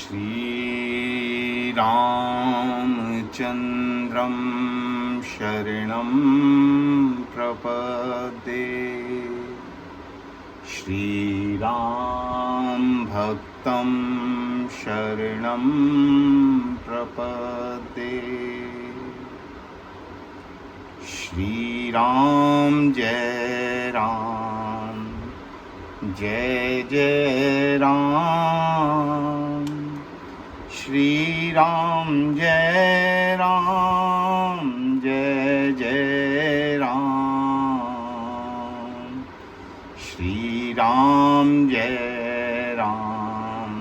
श्रीरामचन्द्रं शरणं प्रपद्ये। श्रीराम भक्तं शरणं प्रपद्ये। श्रीराम जय राम जय जय राम। श्रीराम जय राम जय जय राम। श्रीराम जय राम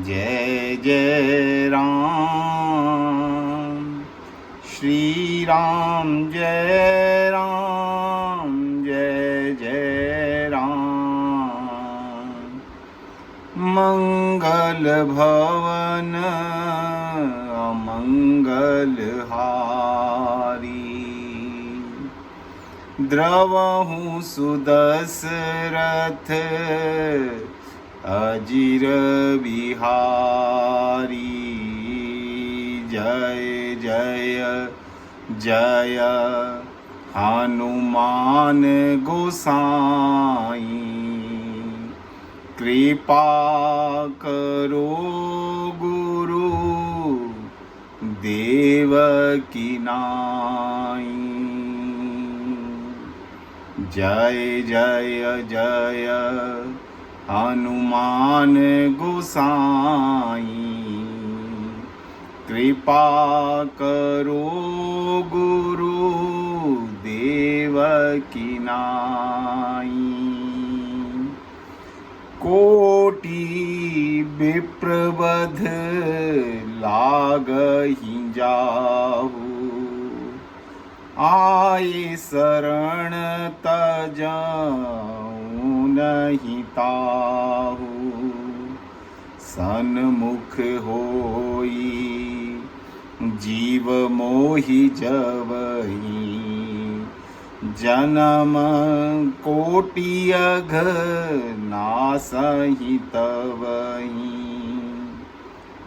जय जय राम। श्रीराम जय राम जय जय राम। मंगल भवन अमंगल हारी। द्रवहु सुदशरथ अजिर बिहारी। जय जय जय हनुमान गोसाई। कृपा करो गुरु देवकी नाई। जय जय जय हनुमान गोसाई। कृपा करो गुरु देवकी नाई। कोटि विप्रबध लागहि जाहु। आये शरण तजऊ नहीं ताहु। सन्मुख होई जीव मोहि जबहि। जन्म कोटि अघ नासहि तबहि।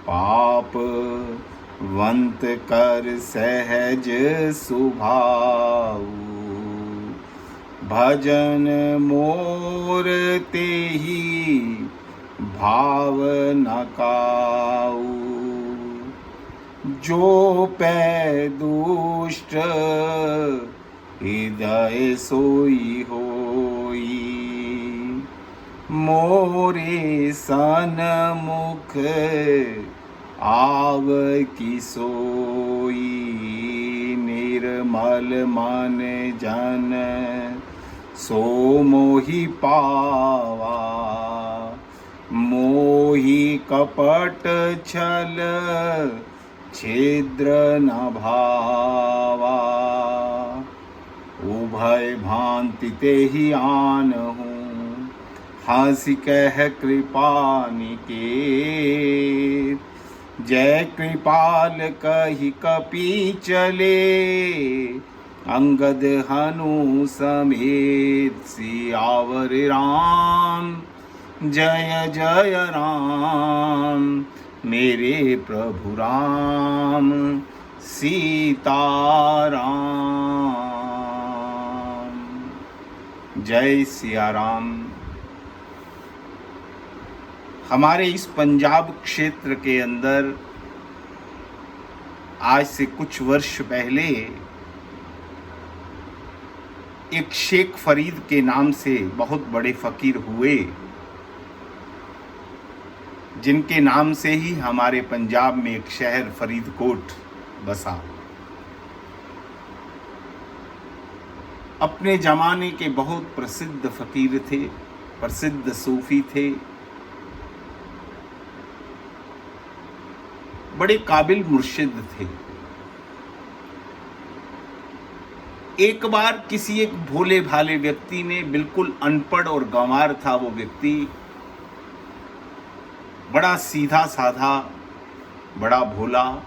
पाप वंत कर सहज सुभाऊ। भजन मोर तेहि भाव न काऊ। जो पै दुष्ट हृदय सोई होई। मोरे सन्मुख आव की सोई। निर्मल मन जन सो मोहि पावा। मोहि कपट छल छिद्र न भावा। उभय भांति तेहि आनहु। हंसि कह कृपा निकेत। जय कृपाल कहि कपि चले। अंगद हनु समेत सियावर राम जय जय राम। मेरे प्रभु राम सीताराम। जय सिया राम। हमारे इस पंजाब क्षेत्र के अंदर आज से कुछ वर्ष पहले एक शेख फरीद के नाम से बहुत बड़े फकीर हुए, जिनके नाम से ही हमारे पंजाब में एक शहर फरीदकोट बसा। अपने ज़माने के बहुत प्रसिद्ध फकीर थे, प्रसिद्ध सूफी थे, बड़े काबिल मुर्शिद थे। एक बार किसी एक भोले भाले व्यक्ति ने, बिल्कुल अनपढ़ और गंवार था वो व्यक्ति, बड़ा सीधा साधा, बड़ा भोला,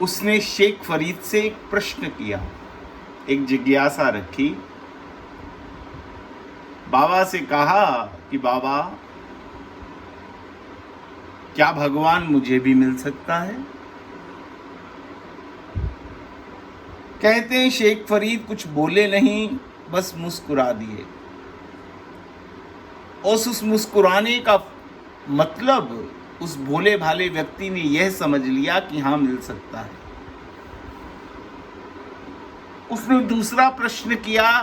उसने शेख फरीद से एक प्रश्न किया, एक जिज्ञासा रखी। बाबा से कहा कि बाबा, क्या भगवान मुझे भी मिल सकता है? कहते हैं शेख फरीद कुछ बोले नहीं, बस मुस्कुरा दिए। और उस मुस्कुराने का मतलब उस भोले भाले व्यक्ति ने यह समझ लिया कि हाँ, मिल सकता है। उसने दूसरा प्रश्न किया,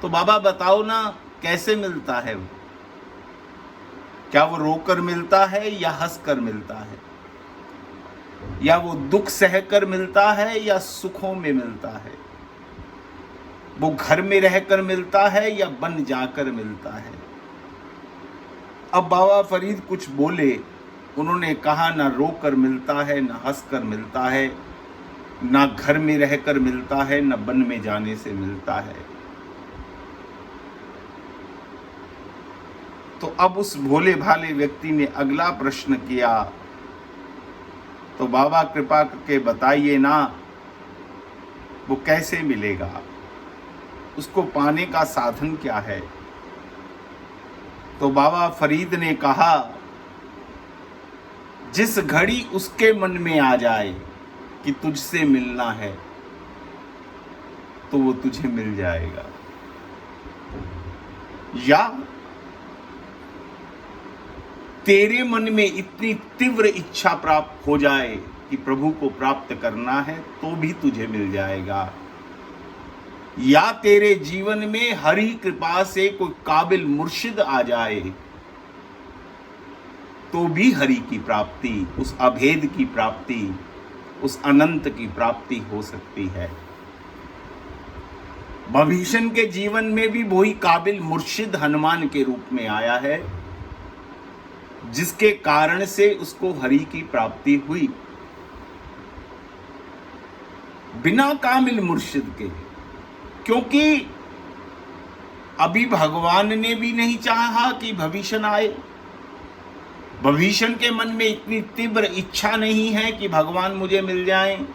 तो बाबा बताओ ना, कैसे मिलता है वो? क्या वो रोकर मिलता है या हंसकर मिलता है? या वो दुख सहकर मिलता है या सुखों में मिलता है? वो घर में रहकर मिलता है या बन जाकर मिलता है? अब बाबा फरीद कुछ बोले। उन्होंने कहा, ना रोकर मिलता है, ना हंसकर मिलता है, ना घर में रहकर मिलता है, ना बन में जाने से मिलता है। तो अब उस भोले भाले व्यक्ति ने अगला प्रश्न किया, तो बाबा कृपा करके बताइए ना, वो कैसे मिलेगा? उसको पाने का साधन क्या है? तो बाबा फरीद ने कहा, जिस घड़ी उसके मन में आ जाए कि तुझसे मिलना है, तो वो तुझे मिल जाएगा। या तेरे मन में इतनी तीव्र इच्छा प्राप्त हो जाए कि प्रभु को प्राप्त करना है, तो भी तुझे मिल जाएगा। या तेरे जीवन में हरि कृपा से कोई काबिल मुर्शिद आ जाए, तो भी हरि की प्राप्ति, उस अभेद की प्राप्ति, उस अनंत की प्राप्ति हो सकती है। भविष्य के जीवन में भी वही काबिल मुर्शिद हनुमान के रूप में आया है, जिसके कारण से उसको हरि की प्राप्ति हुई। बिना कामिल मुर्शिद के, क्योंकि अभी भगवान ने भी नहीं चाहा कि भविष्य आए। भविष्य के मन में इतनी तीव्र इच्छा नहीं है कि भगवान मुझे मिल जाएं।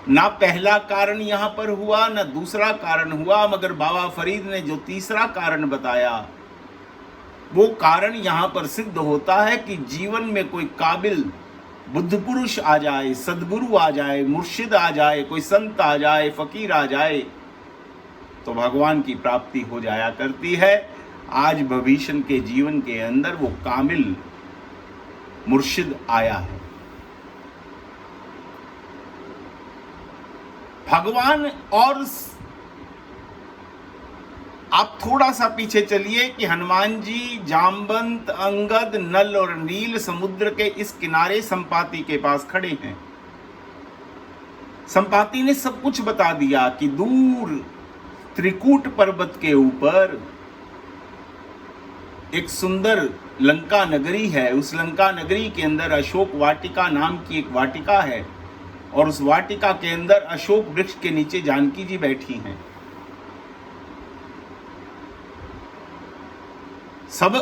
ना पहला कारण यहां पर हुआ, ना दूसरा कारण हुआ, मगर बाबा फरीद ने जो तीसरा कारण बताया, वो कारण यहां पर सिद्ध होता है कि जीवन में कोई काबिल बुद्ध पुरुष आ जाए, सद्गुरु आ जाए, मुर्शिद आ जाए, कोई संत आ जाए, फकीर आ जाए, तो भगवान की प्राप्ति हो जाया करती है। आज भविष्य के जीवन के अंदर वो कामिल मुर्शिद आया है। भगवान, और आप थोड़ा सा पीछे चलिए कि हनुमान जी जामवंत, अंगद, नल और नील समुद्र के इस किनारे संपाति के पास खड़े हैं। संपाति ने सब कुछ बता दिया कि दूर त्रिकूट पर्वत के ऊपर एक सुंदर लंका नगरी है। उस लंका नगरी के अंदर अशोक वाटिका नाम की एक वाटिका है, और उस वाटिका के अंदर अशोक वृक्ष के नीचे जानकी जी बैठी हैं। सब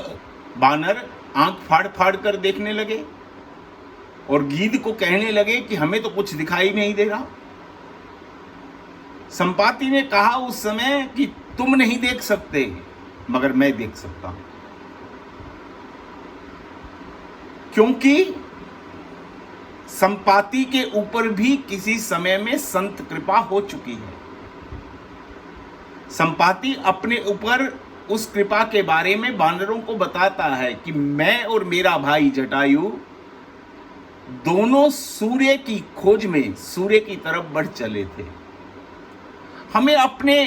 बानर आंख फाड़ फाड़ कर देखने लगे और गीध को कहने लगे कि हमें तो कुछ दिखाई नहीं दे रहा। संपाति ने कहा उस समय कि तुम नहीं देख सकते, मगर मैं देख सकता हूं, क्योंकि संपाति के ऊपर भी किसी समय में संत कृपा हो चुकी है। संपाति अपने ऊपर उस कृपा के बारे में बानरों को बताता है कि मैं और मेरा भाई जटायु दोनों सूर्य की खोज में सूर्य की तरफ बढ़ चले थे। हमें अपने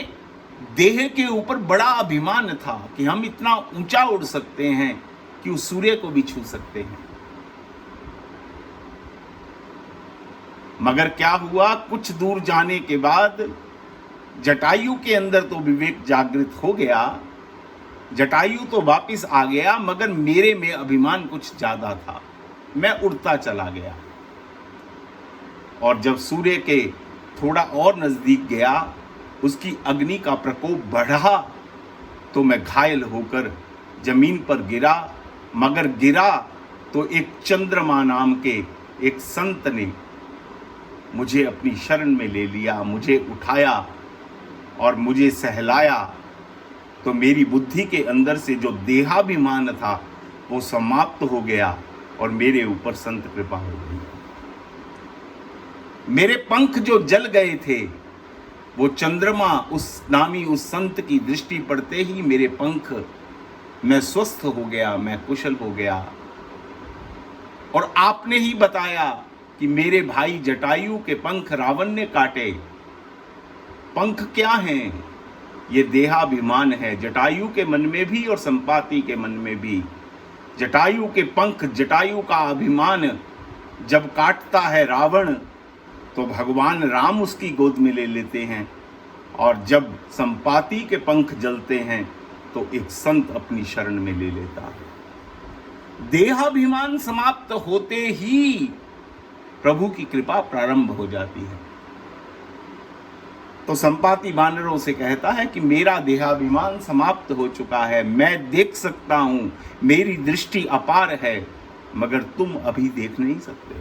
देह के ऊपर बड़ा अभिमान था कि हम इतना ऊंचा उड़ सकते हैं कि उस सूर्य को भी छू सकते हैं। मगर क्या हुआ, कुछ दूर जाने के बाद जटायु के अंदर तो विवेक जागृत हो गया, जटायु तो वापस आ गया, मगर मेरे में अभिमान कुछ ज्यादा था। मैं उड़ता चला गया, और जब सूर्य के थोड़ा और नजदीक गया, उसकी अग्नि का प्रकोप बढ़ा, तो मैं घायल होकर जमीन पर गिरा। मगर गिरा तो एक चंद्रमा नाम के एक संत ने मुझे अपनी शरण में ले लिया, मुझे उठाया और मुझे सहलाया। तो मेरी बुद्धि के अंदर से जो देहाभिमान था वो समाप्त हो गया और मेरे ऊपर संत कृपा हो गई। मेरे पंख जो जल गए थे, वो चंद्रमा उस नामी उस संत की दृष्टि पड़ते ही मेरे पंख, मैं स्वस्थ हो गया, मैं कुशल हो गया। और आपने ही बताया कि मेरे भाई जटायु के पंख रावण ने काटे। पंख क्या हैं? ये देहाभिमान है, जटायु के मन में भी और संपाति के मन में भी। जटायु के पंख, जटायु का अभिमान जब काटता है रावण, तो भगवान राम उसकी गोद में ले लेते हैं, और जब संपाति के पंख जलते हैं तो एक संत अपनी शरण में ले लेता है। देहाभिमान समाप्त होते ही प्रभु की कृपा प्रारंभ हो जाती है। तो संपाति वानरों से कहता है कि मेरा देहाभिमान समाप्त हो चुका है, मैं देख सकता हूं, मेरी दृष्टि अपार है, मगर तुम अभी देख नहीं सकते।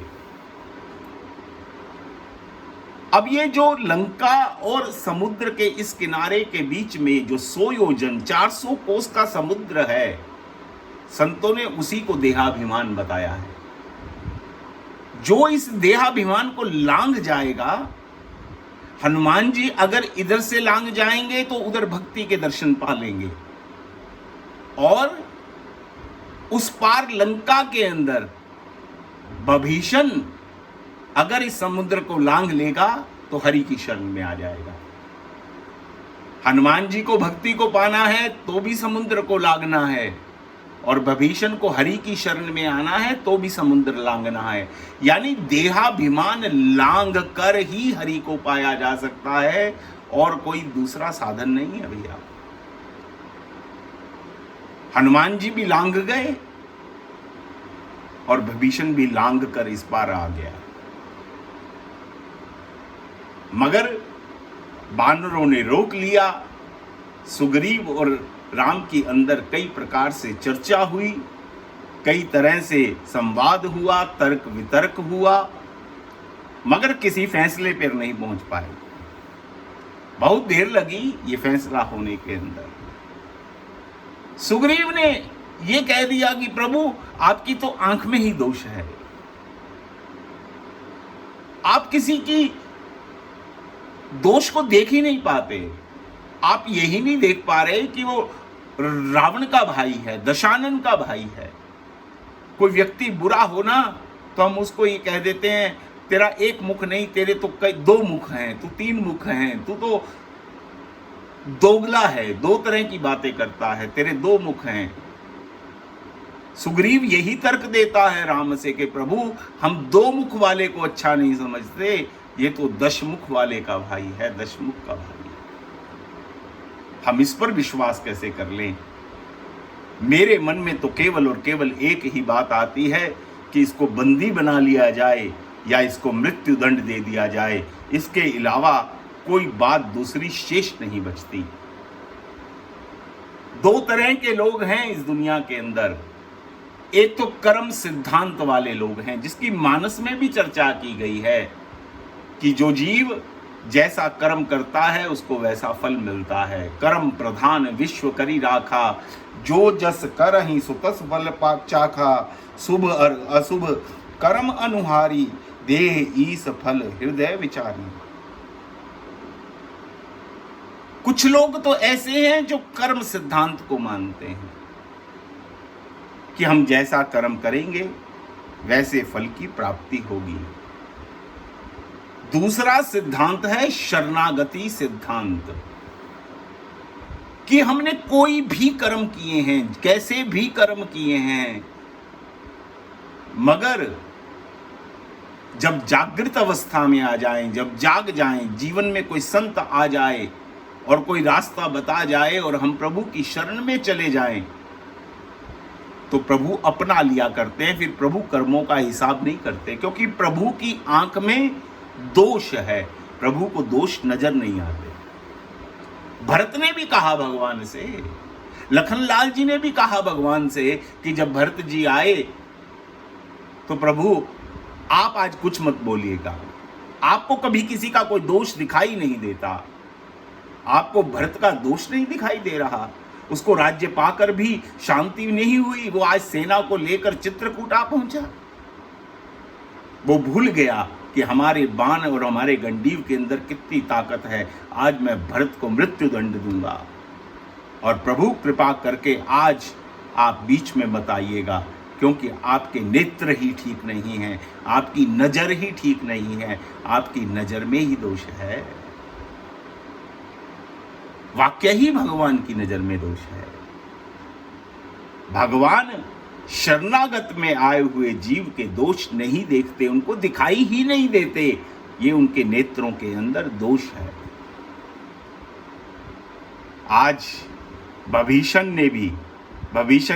अब ये जो लंका और समुद्र के इस किनारे के बीच में जो 100 योजन 400 कोस का समुद्र है, संतों ने उसी को देहाभिमान बताया है। जो इस देहाभिमान को लांघ जाएगा, हनुमान जी अगर इधर से लांघ जाएंगे तो उधर भक्ति के दर्शन पा लेंगे, और उस पार लंका के अंदर विभीषण अगर इस समुद्र को लांघ लेगा तो हरि की शरण में आ जाएगा। हनुमान जी को भक्ति को पाना है तो भी समुद्र को लांघना है, और विभीषण को हरि की शरण में आना है तो भी समुद्र लांघना है। यानी देहाभिमान लांघ कर ही हरि को पाया जा सकता है, और कोई दूसरा साधन नहीं है भैया। हनुमान जी भी लांघ गए और विभीषण भी लांघ कर इस पार आ गया, मगर वानरों ने रोक लिया। सुग्रीव और राम की अंदर कई प्रकार से चर्चा हुई, कई तरह से संवाद हुआ, तर्क वितर्क हुआ, मगर किसी फैसले पर नहीं पहुंच पाए। बहुत देर लगी ये फैसला होने के अंदर। सुग्रीव ने ये कह दिया कि प्रभु आपकी तो आंख में ही दोष है, आप किसी की दोष को देख ही नहीं पाते। आप यही नहीं देख पा रहे कि वो रावण का भाई है, दशानन का भाई है। कोई व्यक्ति बुरा हो ना तो हम उसको ये कह देते हैं तेरा एक मुख नहीं, तेरे तो कई 2 मुख हैं, तू 3 मुख हैं, तू तो दोगला है, 2 तरह की बातें करता है, तेरे 2 मुख हैं। सुग्रीव यही तर्क देता है राम से कि प्रभु हम 2 मुख वाले को अच्छा नहीं समझते, ये तो 10 मुख वाले का भाई है, 10 मुख का भाई है। हम इस पर विश्वास कैसे कर लें? मेरे मन में तो केवल और केवल एक ही बात आती है कि इसको बंदी बना लिया जाए या इसको मृत्यु दंड दे दिया जाए। इसके अलावा कोई बात दूसरी शेष नहीं बचती। 2 तरह के लोग हैं इस दुनिया के अंदर। एक तो कर्म सिद्धांत वाले लोग हैं, जिसकी मानस में भी चर्चा की गई है कि जो जीव जैसा कर्म करता है उसको वैसा फल मिलता है। कर्म प्रधान विश्व करी राखा, जो जस करहि सो तस फल चाखा। शुभ और अशुभ कर्म अनुहारी, देह ईस फल हृदय विचारी। कुछ लोग तो ऐसे हैं जो कर्म सिद्धांत को मानते हैं कि हम जैसा कर्म करेंगे वैसे फल की प्राप्ति होगी। दूसरा सिद्धांत है शरणागति सिद्धांत, कि हमने कोई भी कर्म किए हैं, कैसे भी कर्म किए हैं, मगर जब जागृत अवस्था में आ जाएं, जब जाग जाएं, जीवन में कोई संत आ जाए और कोई रास्ता बता जाए और हम प्रभु की शरण में चले जाएं, तो प्रभु अपना लिया करते हैं। फिर प्रभु कर्मों का हिसाब नहीं करते, क्योंकि प्रभु की आंख में दोष है, प्रभु को दोष नजर नहीं आते। भरत ने भी कहा भगवान से, लखनलाल जी ने भी कहा भगवान से कि जब भरत जी आए तो प्रभु आप आज कुछ मत बोलिएगा, आपको कभी किसी का कोई दोष दिखाई नहीं देता, आपको भरत का दोष नहीं दिखाई दे रहा। उसको राज्य पाकर भी शांति नहीं हुई। वो आज सेना को लेकर चित्रकूट आ पहुंचा। वो भूल गया कि हमारे बाण और हमारे गंडीव के अंदर कितनी ताकत है। आज मैं भरत को मृत्यु दंड दूंगा। और प्रभु कृपा करके आज आप बीच में मत आइएगा, क्योंकि आपके नेत्र ही ठीक नहीं हैं, आपकी नजर ही ठीक नहीं है, आपकी नजर में ही दोष है। वाक्य ही भगवान की नजर में दोष है। भगवान शरणागत में आए हुए जीव के दोष नहीं देखते, उनको दिखाई ही नहीं देते। ये उनके नेत्रों के अंदर दोष है। आज भविष्य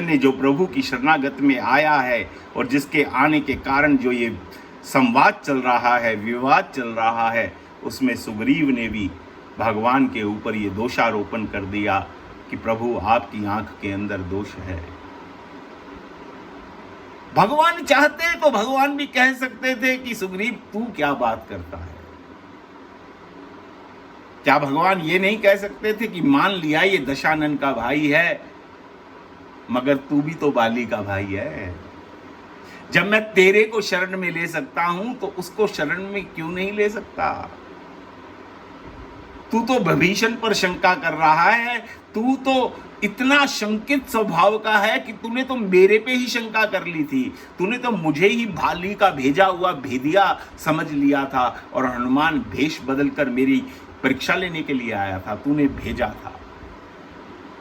ने जो प्रभु की शरणागत में आया है और जिसके आने के कारण जो ये संवाद चल रहा है, विवाद चल रहा है, उसमें सुग्रीव ने भी भगवान के ऊपर ये दोषारोपण कर दिया कि प्रभु आपकी आंख के अंदर दोष है। भगवान चाहते तो भगवान भी कह सकते थे कि सुग्रीव तू क्या बात करता है। क्या भगवान ये नहीं कह सकते थे कि मान लिया ये दशानन का भाई है, मगर तू भी तो बाली का भाई है। जब मैं तेरे को शरण में ले सकता हूं तो उसको शरण में क्यों नहीं ले सकता। तू तो विभीषण पर शंका कर रहा है, तू तो इतना शंकित स्वभाव का है कि तूने तो मेरे पे ही शंका कर ली थी। तूने तो मुझे ही भाली का भेजा हुआ भेदिया समझ लिया था और हनुमान भेष बदलकर मेरी परीक्षा लेने के लिए आया था, तूने भेजा था।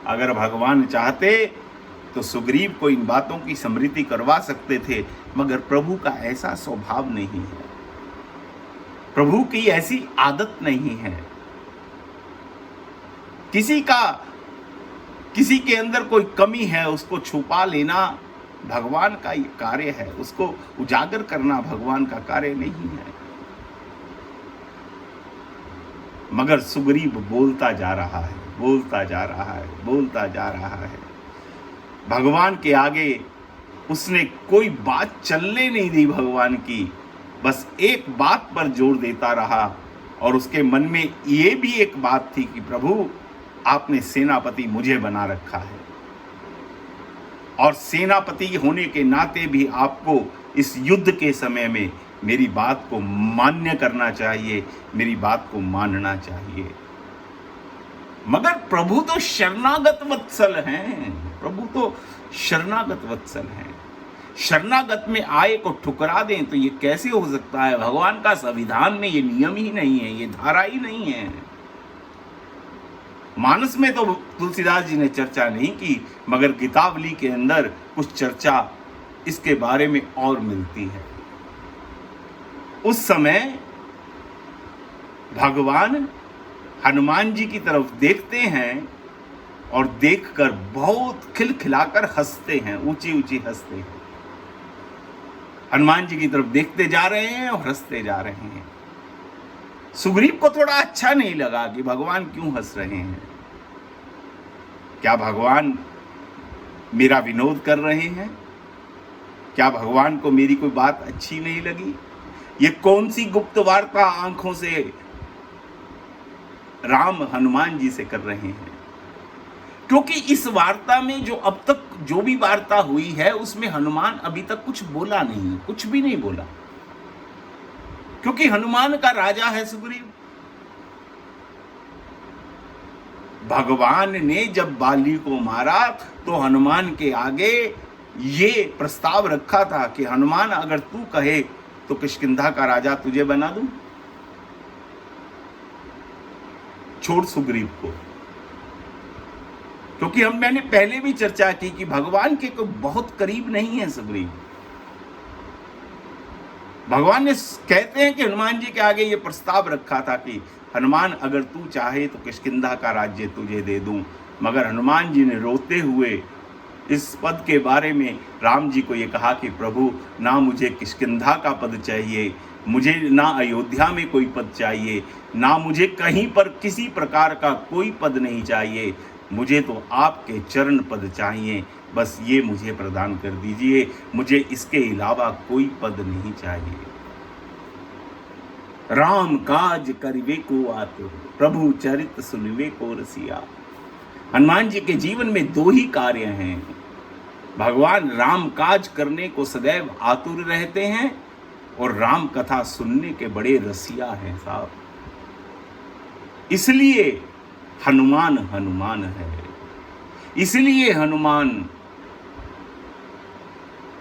अगर भगवान चाहते तो सुग्रीव को इन बातों की स्मृति करवा सकते थे, मगर प्रभु का ऐसा स्वभाव नहीं है, प्रभु की ऐसी आदत नहीं है। किसी के अंदर कोई कमी है उसको छुपा लेना भगवान का कार्य है, उसको उजागर करना भगवान का कार्य नहीं है। मगर सुग्रीव बोलता जा रहा है। भगवान के आगे उसने कोई बात चलने नहीं दी भगवान की, बस एक बात पर जोर देता रहा। और उसके मन में ये भी एक बात थी कि प्रभु आपने सेनापति मुझे बना रखा है, और सेनापति होने के नाते भी आपको इस युद्ध के समय में मेरी बात को मान्य करना चाहिए, मेरी बात को मानना चाहिए। मगर प्रभु तो शरणागत वत्सल हैं, प्रभु तो शरणागत वत्सल हैं। शरणागत में आए को ठुकरा दें तो ये कैसे हो सकता है। भगवान का संविधान में ये नियम ही नहीं है, ये धारा ही नहीं है। मानस में तो तुलसीदास जी ने चर्चा नहीं की, मगर गीतावली के अंदर कुछ चर्चा इसके बारे में और मिलती है। उस समय भगवान हनुमान जी की तरफ देखते हैं और देखकर बहुत खिलखिलाकर हंसते हैं, ऊंची ऊंची हंसते हैं। हनुमान जी की तरफ देखते जा रहे हैं और हंसते जा रहे हैं। सुग्रीव को थोड़ा अच्छा नहीं लगा कि भगवान क्यों हंस रहे हैं। क्या भगवान मेरा विनोद कर रहे हैं? क्या भगवान को मेरी कोई बात अच्छी नहीं लगी? ये कौन सी गुप्त वार्ता आंखों से राम हनुमान जी से कर रहे हैं? क्योंकि इस वार्ता में जो अब तक जो भी वार्ता हुई है उसमें हनुमान अभी तक कुछ बोला नहीं, कुछ भी नहीं बोला, क्योंकि हनुमान का राजा है सुग्रीव। भगवान ने जब बाली को मारा तो हनुमान के आगे ये प्रस्ताव रखा था कि हनुमान अगर तू कहे तो किष्किंधा का राजा तुझे बना दूं, छोड़ सुग्रीव को। क्योंकि मैंने पहले भी चर्चा की कि भगवान के कोई बहुत करीब नहीं है सुग्रीव। भगवान ने कहते हैं कि हनुमान जी के आगे ये प्रस्ताव रखा था कि हनुमान अगर तू चाहे तो किष्किंधा का राज्य तुझे दे दूं। मगर हनुमान जी ने रोते हुए इस पद के बारे में राम जी को ये कहा कि प्रभु ना मुझे किष्किंधा का पद चाहिए, मुझे ना अयोध्या में कोई पद चाहिए, ना मुझे कहीं पर किसी प्रकार का कोई पद नहीं चाहिए, मुझे तो आपके चरण पद चाहिए, बस ये मुझे प्रदान कर दीजिए, मुझे इसके अलावा कोई पद नहीं चाहिए। राम काज करिवे को आतुर, प्रभु चरित सुनिवे को रसिया। हनुमान जी के जीवन में दो ही कार्य हैं। भगवान राम काज करने को सदैव आतुर रहते हैं और राम कथा सुनने के बड़े रसिया हैं साहब। इसलिए हनुमान हनुमान है, इसलिए हनुमान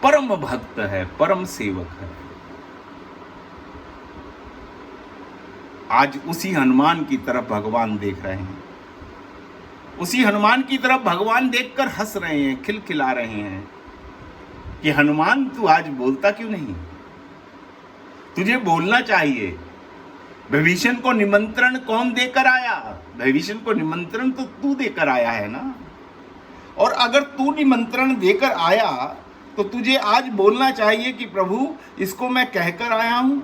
परम भक्त है, परम सेवक है। आज उसी हनुमान की तरफ भगवान देख रहे हैं, उसी हनुमान की तरफ भगवान देखकर हंस रहे हैं, खिलखिला रहे हैं कि हनुमान तू आज बोलता क्यों नहीं? तुझे बोलना चाहिए। विभीषण को निमंत्रण कौन देकर आया? विभीषण को निमंत्रण तो तू देकर आया है ना। और अगर तू निमंत्रण देकर आया तो तुझे आज बोलना चाहिए कि प्रभु इसको मैं कहकर आया हूं।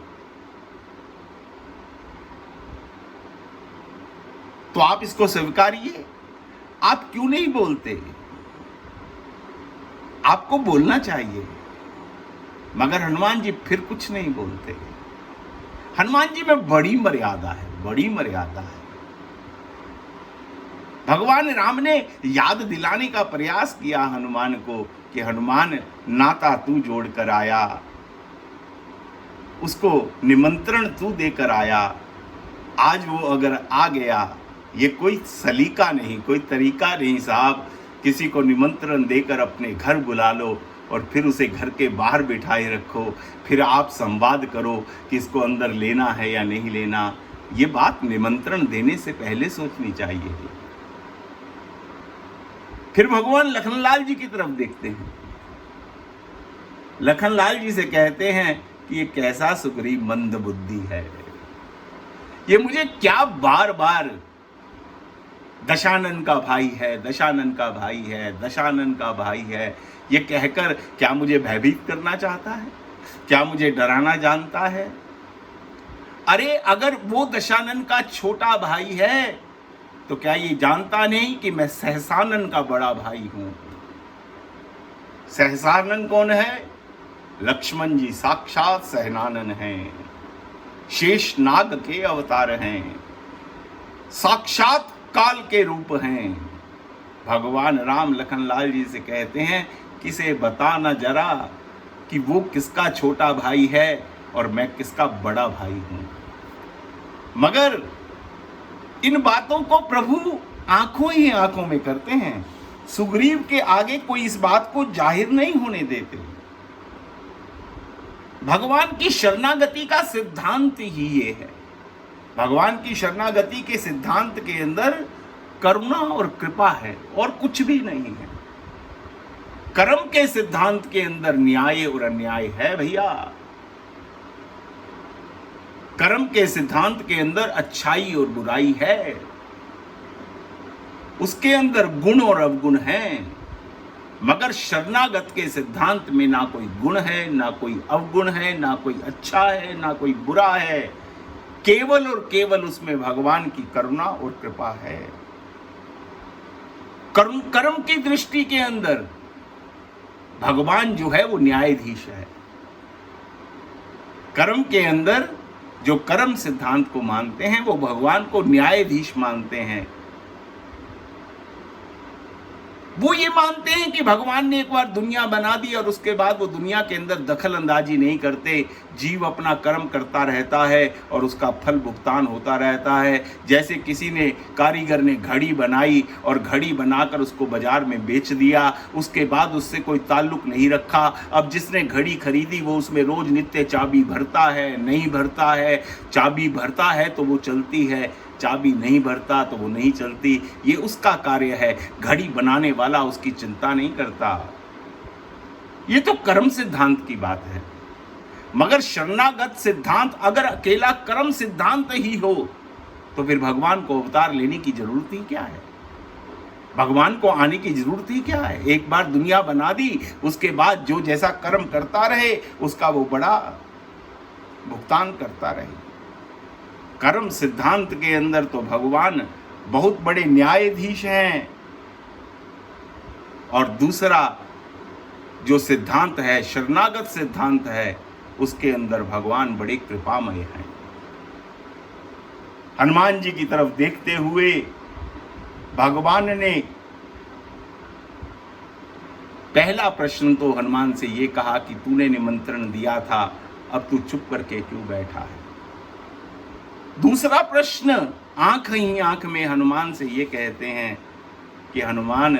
तो आप इसको स्वीकारिए। आप क्यों नहीं बोलते? आपको बोलना चाहिए। मगर हनुमान जी फिर कुछ नहीं बोलते। हनुमान जी में बड़ी मर्यादा है, बड़ी मर्यादा है। भगवान राम ने याद दिलाने का प्रयास किया हनुमान को कि हनुमान नाता तू जोड़कर आया, उसको निमंत्रण तू देकर आया। आज वो अगर आ गया, ये कोई सलीका नहीं, कोई तरीका नहीं साहब। किसी को निमंत्रण देकर अपने घर बुला लो और फिर उसे घर के बाहर बिठाए रखो, फिर आप संवाद करो कि इसको अंदर लेना है या नहीं लेना। ये बात निमंत्रण देने से पहले सोचनी चाहिए। फिर भगवान लखनलाल जी की तरफ देखते हैं। लखनलाल जी से कहते हैं कि ये कैसा सुग्रीव मंद बुद्धि है, ये मुझे क्या बार बार दशानन का भाई है, दशानन का भाई है, दशानन का भाई है, ये कहकर क्या मुझे भयभीत करना चाहता है? क्या मुझे डराना जानता है? अरे अगर वो दशानन का छोटा भाई है तो क्या ये जानता नहीं कि मैं सहसानन का बड़ा भाई हूं? सहसानन कौन है? लक्ष्मण जी साक्षात सहनानन हैं, शेष नाग के अवतार हैं, साक्षात काल के रूप हैं। भगवान राम लखनलाल जी से कहते हैं किसे बताना जरा कि वो किसका छोटा भाई है और मैं किसका बड़ा भाई हूं। मगर इन बातों को प्रभु आंखों ही आंखों में करते हैं। सुग्रीव के आगे कोई इस बात को जाहिर नहीं होने देते। भगवान की शरणागति का सिद्धांत ही ये है। भगवान की शरणागति के सिद्धांत के अंदर करुणा और कृपा है और कुछ भी नहीं है। कर्म के सिद्धांत के अंदर न्याय और अन्याय है भैया। कर्म के सिद्धांत के अंदर अच्छाई और बुराई है, उसके अंदर गुण और अवगुण है। मगर शरणागत के सिद्धांत में ना कोई गुण है, ना कोई अवगुण है, ना कोई अच्छा है, ना कोई बुरा है। केवल और केवल उसमें भगवान की करुणा और कृपा है। कर्म की दृष्टि के अंदर भगवान जो है वो न्यायाधीश है। कर्म के अंदर जो कर्म सिद्धांत को मानते हैं वो भगवान को न्यायाधीश मानते हैं। वो ये मानते हैं कि भगवान ने एक बार दुनिया बना दी और उसके बाद वो दुनिया के अंदर दखल अंदाजी नहीं करते। जीव अपना कर्म करता रहता है और उसका फल भुगतान होता रहता है। जैसे किसी ने, कारीगर ने घड़ी बनाई और घड़ी बनाकर उसको बाजार में बेच दिया, उसके बाद उससे कोई ताल्लुक नहीं रखा। अब जिसने घड़ी खरीदी वो उसमें रोज नित्य चाबी भरता है, नहीं भरता है। चाबी भरता है तो वो चलती है, चाबी नहीं भरता तो वो नहीं चलती। ये उसका कार्य है। घड़ी बनाने वाला उसकी चिंता नहीं करता। ये तो कर्म सिद्धांत की बात है। मगर शरणागत सिद्धांत अगर अकेला कर्म सिद्धांत ही हो तो फिर भगवान को अवतार लेने की जरूरत ही क्या है? भगवान को आने की जरूरत ही क्या है? एक बार दुनिया बना दी, उसके बाद जो जैसा कर्म करता रहे उसका वो बड़ा भुगतान करता रहे। कर्म सिद्धांत के अंदर तो भगवान बहुत बड़े न्यायाधीश हैं। और दूसरा जो सिद्धांत है, शरणागत सिद्धांत है, उसके अंदर भगवान बड़े कृपामय हैं। हनुमान जी की तरफ देखते हुए भगवान ने पहला प्रश्न तो हनुमान से ये कहा कि तूने निमंत्रण दिया था, अब तू चुप करके क्यों बैठा है। दूसरा प्रश्न आंख ही आंख में हनुमान से ये कहते हैं कि हनुमान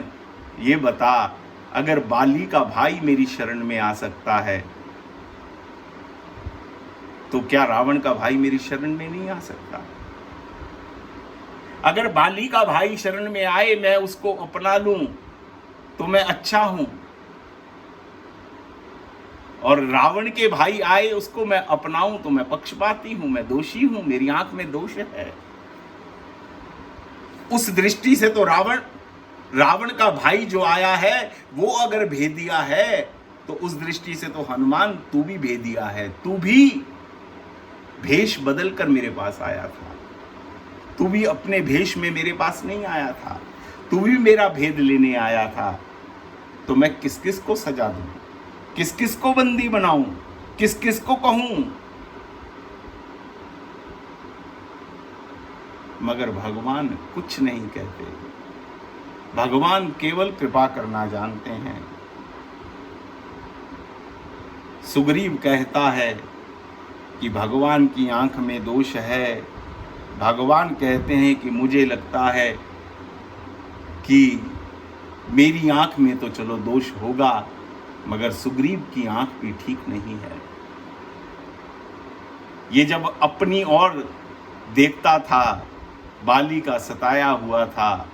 ये बता, अगर बाली का भाई मेरी शरण में आ सकता है तो क्या रावण का भाई मेरी शरण में नहीं आ सकता। अगर बाली का भाई शरण में आए, मैं उसको अपना लूं तो मैं अच्छा हूं, और रावण के भाई आए उसको मैं अपनाऊं तो मैं पक्षपाती हूं, मैं दोषी हूं, मेरी आंख में दोष है। उस दृष्टि से तो रावण का भाई जो आया है वो अगर भेदिया है, तो उस दृष्टि से तो हनुमान तू भी भेदिया है। तू भी भेष बदल कर मेरे पास आया था, तू भी अपने भेष में मेरे पास नहीं आया था, तू भी मेरा भेद लेने आया था। तो मैं किस किस को सजा दूं, किस किस को बंदी बनाऊं, किस किस को कहूं। मगर भगवान कुछ नहीं कहते, भगवान केवल कृपा करना जानते हैं। सुग्रीव कहता है कि भगवान की आंख में दोष है। भगवान कहते हैं कि मुझे लगता है कि मेरी आंख में तो चलो दोष होगा, मगर सुग्रीव की आंख भी ठीक नहीं है। ये जब अपनी ओर देखता था, बाली का सताया हुआ था,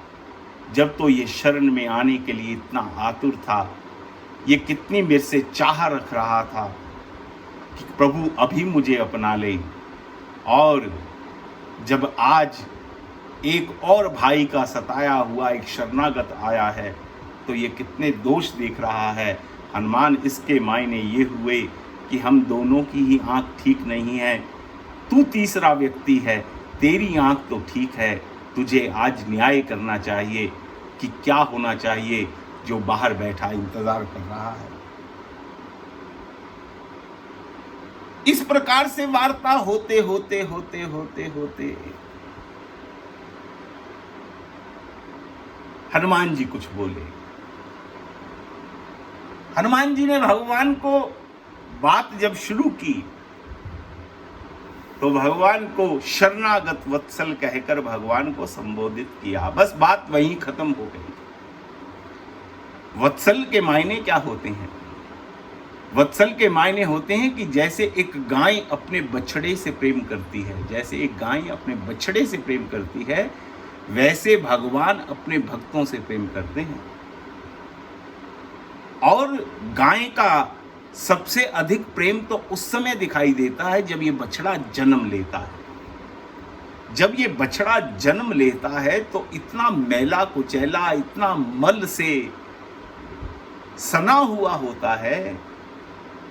जब तो ये शरण में आने के लिए इतना आतुर था, ये कितनी मेरे से चाह रख रहा था कि प्रभु अभी मुझे अपना ले। और जब आज एक और भाई का सताया हुआ एक शरणागत आया है, तो ये कितने दोष देख रहा है। हनुमान, इसके मायने ये हुए कि हम दोनों की ही आंख ठीक नहीं है। तू तीसरा व्यक्ति है, तेरी आंख तो ठीक है। तुझे आज न्याय करना चाहिए कि क्या होना चाहिए जो बाहर बैठा इंतजार कर रहा है। इस प्रकार से वार्ता होते होते होते होते होते हनुमान जी कुछ बोले। हनुमान जी ने भगवान को बात जब शुरू की, तो भगवान को शरणागत वत्सल कहकर भगवान को संबोधित किया। बस बात वहीं खत्म हो गई। वत्सल के मायने क्या होते हैं? वत्सल के मायने होते हैं कि जैसे एक गाय अपने बछड़े से प्रेम करती है, जैसे एक गाय अपने बछड़े से प्रेम करती है, वैसे भगवान अपने भक्तों से प्रेम करते हैं। और गाय का सबसे अधिक प्रेम तो उस समय दिखाई देता है जब ये बछड़ा जन्म लेता है। जब ये बछड़ा जन्म लेता है तो इतना मैला कुचैला, इतना मल से सना हुआ होता है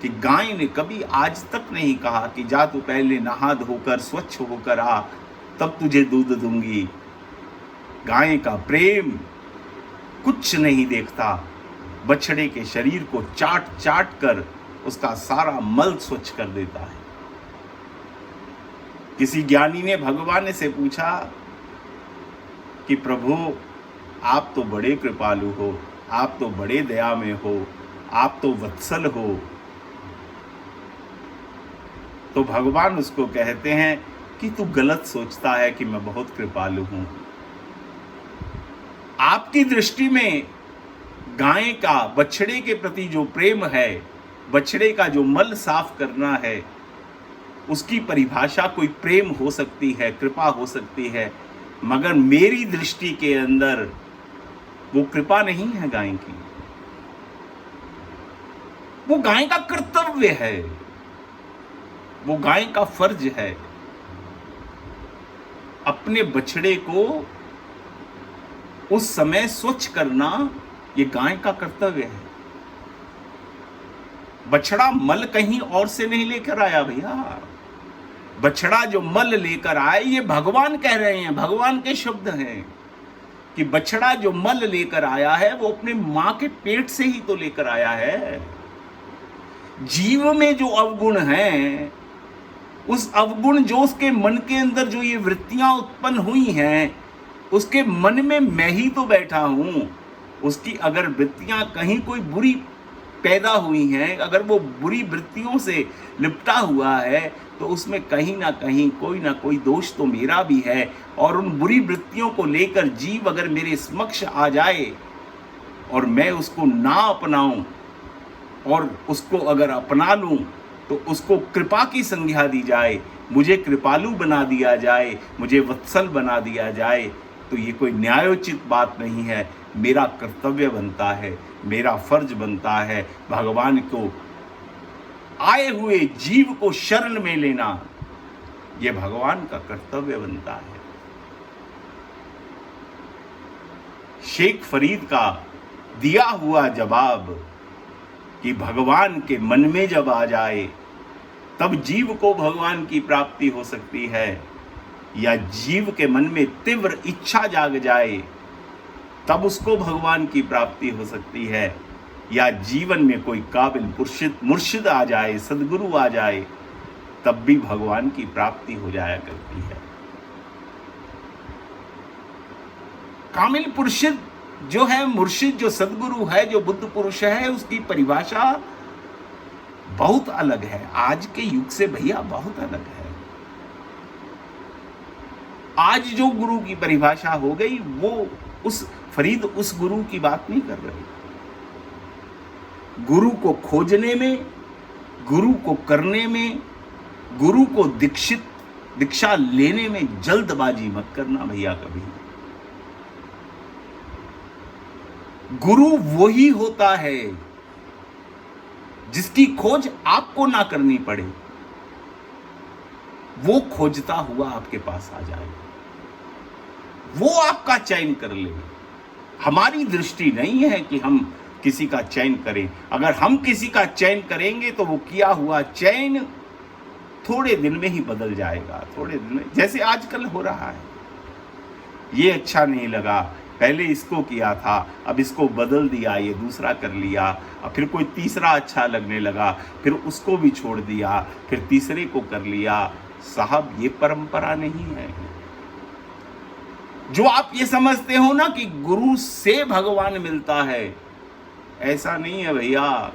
कि गाय ने कभी आज तक नहीं कहा कि जा तू पहले नहा धोकर स्वच्छ होकर आ, तब तुझे दूध दूंगी। गाय का प्रेम कुछ नहीं देखता, बछड़े के शरीर को चाट चाट कर उसका सारा मल स्वच्छ कर देता है। किसी ज्ञानी ने भगवान से पूछा कि प्रभु, आप तो बड़े कृपालु हो, आप तो बड़े दया में हो, आप तो वत्सल हो। तो भगवान उसको कहते हैं कि तू गलत सोचता है कि मैं बहुत कृपालु हूं। आपकी दृष्टि में गाय का बछड़े के प्रति जो प्रेम है, बछड़े का जो मल साफ करना है, उसकी परिभाषा कोई प्रेम हो सकती है, कृपा हो सकती है, मगर मेरी दृष्टि के अंदर वो कृपा नहीं है गाय की। वो गाय का कर्तव्य है, वो गाय का फर्ज है। अपने बछड़े को उस समय स्वच्छ करना ये गाय का कर्तव्य है। बछड़ा मल कहीं और से नहीं लेकर आया भैया। बछड़ा जो मल लेकर आए, ये भगवान कह रहे हैं, भगवान के शब्द हैं कि बछड़ा जो मल लेकर आया है वो अपने मां के पेट से ही तो लेकर आया है। जीव में जो अवगुण है, उस अवगुण जो उसके मन के अंदर जो ये वृत्तियां उत्पन्न हुई हैं, उसके मन में मैं ही तो बैठा हूं, उसकी अगर वृत्तियां कहीं कोई बुरी पैदा हुई हैं, अगर वो बुरी वृत्तियों से लिपटा हुआ है, तो उसमें कहीं ना कोई दोष तो मेरा भी है। और उन बुरी वृत्तियों को लेकर जीव अगर मेरे समक्ष आ जाए और मैं उसको ना अपनाऊं और उसको अगर अपना लूं, तो उसको कृपा की संज्ञा दी जाए, मुझे कृपालु बना दिया जाए, मुझे वत्सल बना दिया जाए, तो ये कोई न्यायोचित बात नहीं है। मेरा कर्तव्य बनता है, मेरा फर्ज बनता है भगवान को आए हुए जीव को शरण में लेना, ये भगवान का कर्तव्य बनता है। शेख फरीद का दिया हुआ जवाब कि भगवान के मन में जब आ जाए तब जीव को भगवान की प्राप्ति हो सकती है, या जीव के मन में तीव्र इच्छा जाग जाए तब उसको भगवान की प्राप्ति हो सकती है, या जीवन में कोई काबिल मुर्शिद आ जाए, सदगुरु आ जाए, तब भी भगवान की प्राप्ति हो जाया करती है। कामिल पुरुषिद जो है, मुर्शिद जो सदगुरु है, जो बुद्ध पुरुष है, उसकी परिभाषा बहुत अलग है, आज के युग से भैया बहुत अलग है। आज जो गुरु की परिभाषा हो गई, वो उस फरीद उस गुरु की बात नहीं कर रहे। गुरु को खोजने में, गुरु को करने में, गुरु को दीक्षा लेने में जल्दबाजी मत करना भैया कभी। गुरु वही होता है जिसकी खोज आपको ना करनी पड़े, वो खोजता हुआ आपके पास आ जाए, वो आपका चयन कर ले। हमारी दृष्टि नहीं है कि हम किसी का चयन करें। अगर हम किसी का चयन करेंगे तो वो किया हुआ चयन थोड़े दिन में ही बदल जाएगा, थोड़े दिन में, जैसे आजकल हो रहा है। ये अच्छा नहीं लगा, पहले इसको किया था, अब इसको बदल दिया, ये दूसरा कर लिया, अब फिर कोई तीसरा अच्छा लगने लगा, फिर उसको भी छोड़ दिया, फिर तीसरे को कर लिया। साहब, ये परंपरा नहीं है। जो आप ये समझते हो ना कि गुरु से भगवान मिलता है, ऐसा नहीं है भैया।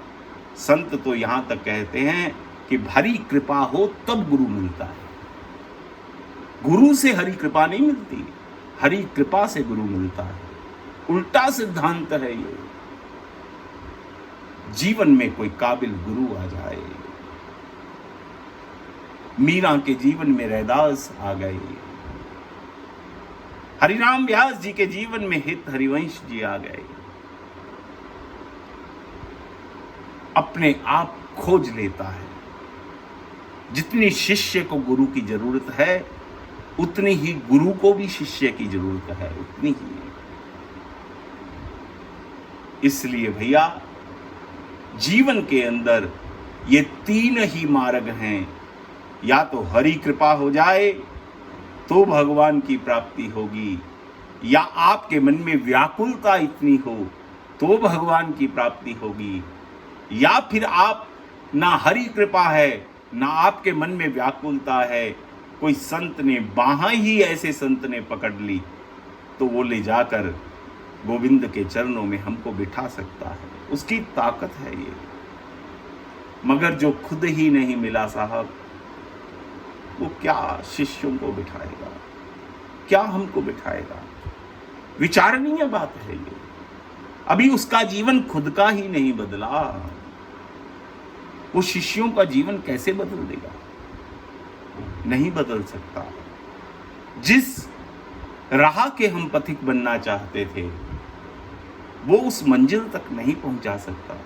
संत तो यहां तक कहते हैं कि हरि कृपा हो तब गुरु मिलता है। गुरु से हरि कृपा नहीं मिलती, हरि कृपा से गुरु मिलता है। उल्टा सिद्धांत है ये। जीवन में कोई काबिल गुरु आ जाए। मीरा के जीवन में रैदास आ गए, हरिराम व्यास जी के जीवन में हित हरिवंश जी आ गए। अपने आप खोज लेता है। जितनी शिष्य को गुरु की जरूरत है, उतनी ही गुरु को भी शिष्य की जरूरत है, उतनी ही। इसलिए भैया, जीवन के अंदर ये तीन ही मार्ग हैं। या तो हरि कृपा हो जाए तो भगवान की प्राप्ति होगी, या आपके मन में व्याकुलता इतनी हो तो भगवान की प्राप्ति होगी, या फिर आप ना हरि कृपा है ना आपके मन में व्याकुलता है, कोई संत ने बाहें ही ऐसे संत ने पकड़ ली तो वो ले जाकर गोविंद के चरणों में हमको बिठा सकता है। उसकी ताकत है ये। मगर जो खुद ही नहीं मिला साहब, वो क्या शिष्यों को बिठाएगा, क्या हमको बिठाएगा? विचारणीय बात है ये। अभी उसका जीवन खुद का ही नहीं बदला, वो शिष्यों का जीवन कैसे बदल देगा? नहीं बदल सकता। जिस राह के हम पथिक बनना चाहते थे, वो उस मंजिल तक नहीं पहुंचा सकता।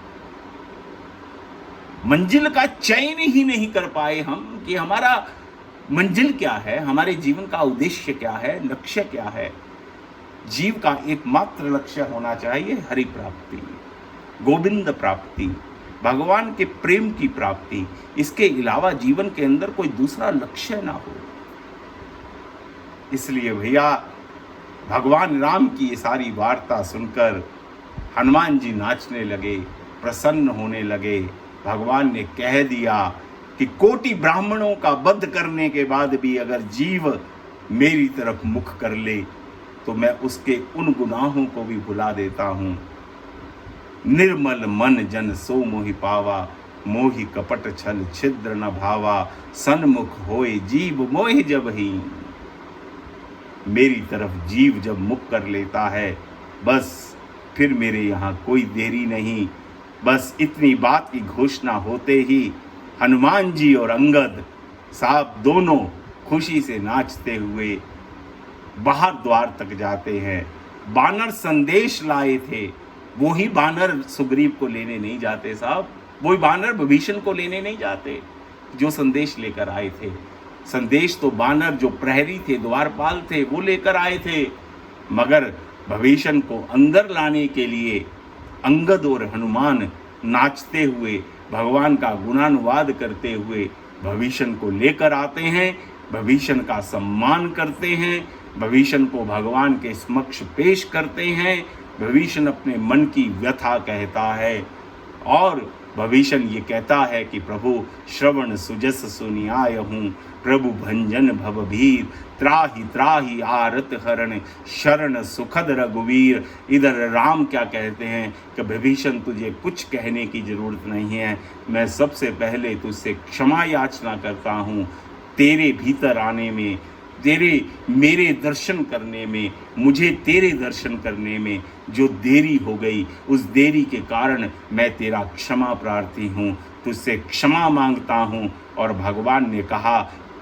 मंजिल का चयन ही नहीं कर पाए हम कि हमारा मंजिल क्या है, हमारे जीवन का उद्देश्य क्या है, लक्ष्य क्या है। जीव का एकमात्र लक्ष्य होना चाहिए हरि प्राप्ति, गोविंद प्राप्ति, भगवान के प्रेम की प्राप्ति। इसके अलावा जीवन के अंदर कोई दूसरा लक्ष्य ना हो। इसलिए भैया, भगवान राम की ये सारी वार्ता सुनकर हनुमान जी नाचने लगे, प्रसन्न होने लगे। भगवान ने कह दिया कि कोटि ब्राह्मणों का वध करने के बाद भी अगर जीव मेरी तरफ मुख कर ले तो मैं उसके उन गुनाहों को भी भुला देता हूँ निर्मल मन जन सो मोहि पावा, मोहि कपट छल छिद्र न भावा, सन्मुख होए जीव मोहि जब ही। मेरी तरफ जीव जब मुख कर लेता है, बस फिर मेरे यहाँ कोई देरी नहीं। बस इतनी बात की घोषणा होते ही हनुमान जी और अंगद साहब दोनों खुशी से नाचते हुए बाहर द्वार तक जाते हैं। बानर संदेश लाए थे, वही बानर सुग्रीव को लेने नहीं जाते साहब, वही बानर विभीषण को लेने नहीं जाते जो संदेश लेकर आए थे। संदेश तो बानर जो प्रहरी थे, द्वारपाल थे, वो लेकर आए थे, मगर विभीषण को अंदर लाने के लिए अंगद और हनुमान नाचते हुए भगवान का गुणानुवाद करते हुए विभीषण को लेकर आते हैं, विभीषण का सम्मान करते हैं, विभीषण को भगवान के समक्ष पेश करते हैं। विभीषण अपने मन की व्यथा कहता है और विभीषण ये कहता है कि प्रभु श्रवण सुजस सुनियाय हूँ, प्रभु भंजन भवभीर, त्राहि त्राहि आरत हरण, शरण सुखद रघुवीर। इधर राम क्या कहते हैं कि विभीषण तुझे कुछ कहने की जरूरत नहीं है, मैं सबसे पहले तुझसे क्षमा याचना करता हूँ। तेरे भीतर आने में, तेरे मेरे दर्शन करने में, मुझे तेरे दर्शन करने में जो देरी हो गई, उस देरी के कारण मैं तेरा क्षमा प्रार्थी हूँ, तुझसे क्षमा मांगता हूँ। और भगवान ने कहा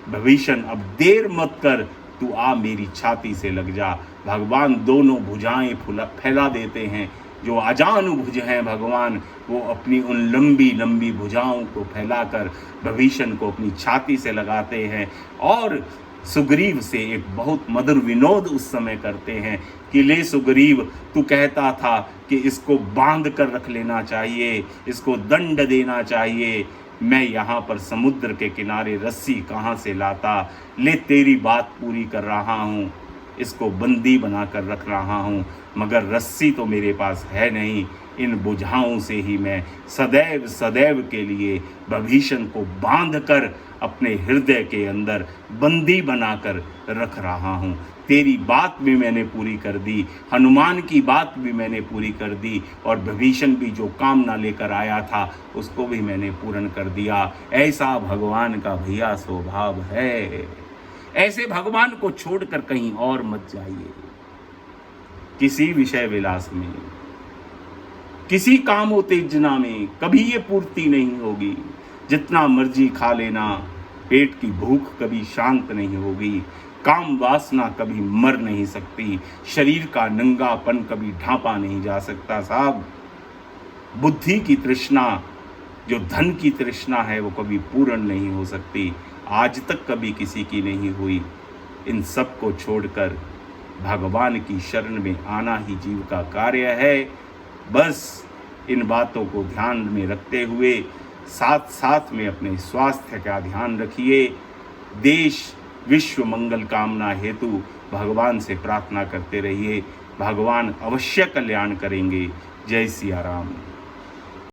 विभीषण अब देर मत कर, तू आ मेरी छाती से लग जा। भगवान दोनों भुजाएं फैला देते हैं, जो अजानुभुज हैं भगवान, वो अपनी उन लंबी लंबी भुजाओं को फैलाकर विभीषण को अपनी छाती से लगाते हैं और सुग्रीव से एक बहुत मधुर विनोद उस समय करते हैं कि ले सुग्रीव, तू कहता था कि इसको बांध कर रख लेना चाहिए, इसको दंड देना चाहिए, मैं यहाँ पर समुद्र के किनारे रस्सी कहाँ से लाता, ले तेरी बात पूरी कर रहा हूँ, इसको बंदी बना कर रख रहा हूँ, मगर रस्सी तो मेरे पास है नहीं, इन बुझाओं से ही मैं सदैव सदैव के लिए विभीषण को बांध कर अपने हृदय के अंदर बंदी बनाकर रख रहा हूँ। तेरी बात भी मैंने पूरी कर दी, हनुमान की बात भी मैंने पूरी कर दी, और विभीषण भी जो कामना लेकर आया था उसको भी मैंने पूर्ण कर दिया। ऐसा भगवान का भैया स्वभाव है। ऐसे भगवान को छोड़कर कहीं और मत जाइए, किसी विषय विलास में, किसी काम उत्तेजना में कभी ये पूर्ति नहीं होगी। जितना मर्जी खा लेना, पेट की भूख कभी शांत नहीं होगी, काम वासना कभी मर नहीं सकती, शरीर का नंगापन कभी ढांपा नहीं जा सकता साहब। बुद्धि की तृष्णा, जो धन की तृष्णा है, वो कभी पूर्ण नहीं हो सकती, आज तक कभी किसी की नहीं हुई। इन सब को छोड़कर भगवान की शरण में आना ही जीव का कार्य है। बस इन बातों को ध्यान में रखते हुए साथ साथ में अपने स्वास्थ्य का ध्यान रखिए। देश विश्व मंगल कामना हेतु भगवान से प्रार्थना करते रहिए, भगवान अवश्य कल्याण करेंगे। जय सिया राम।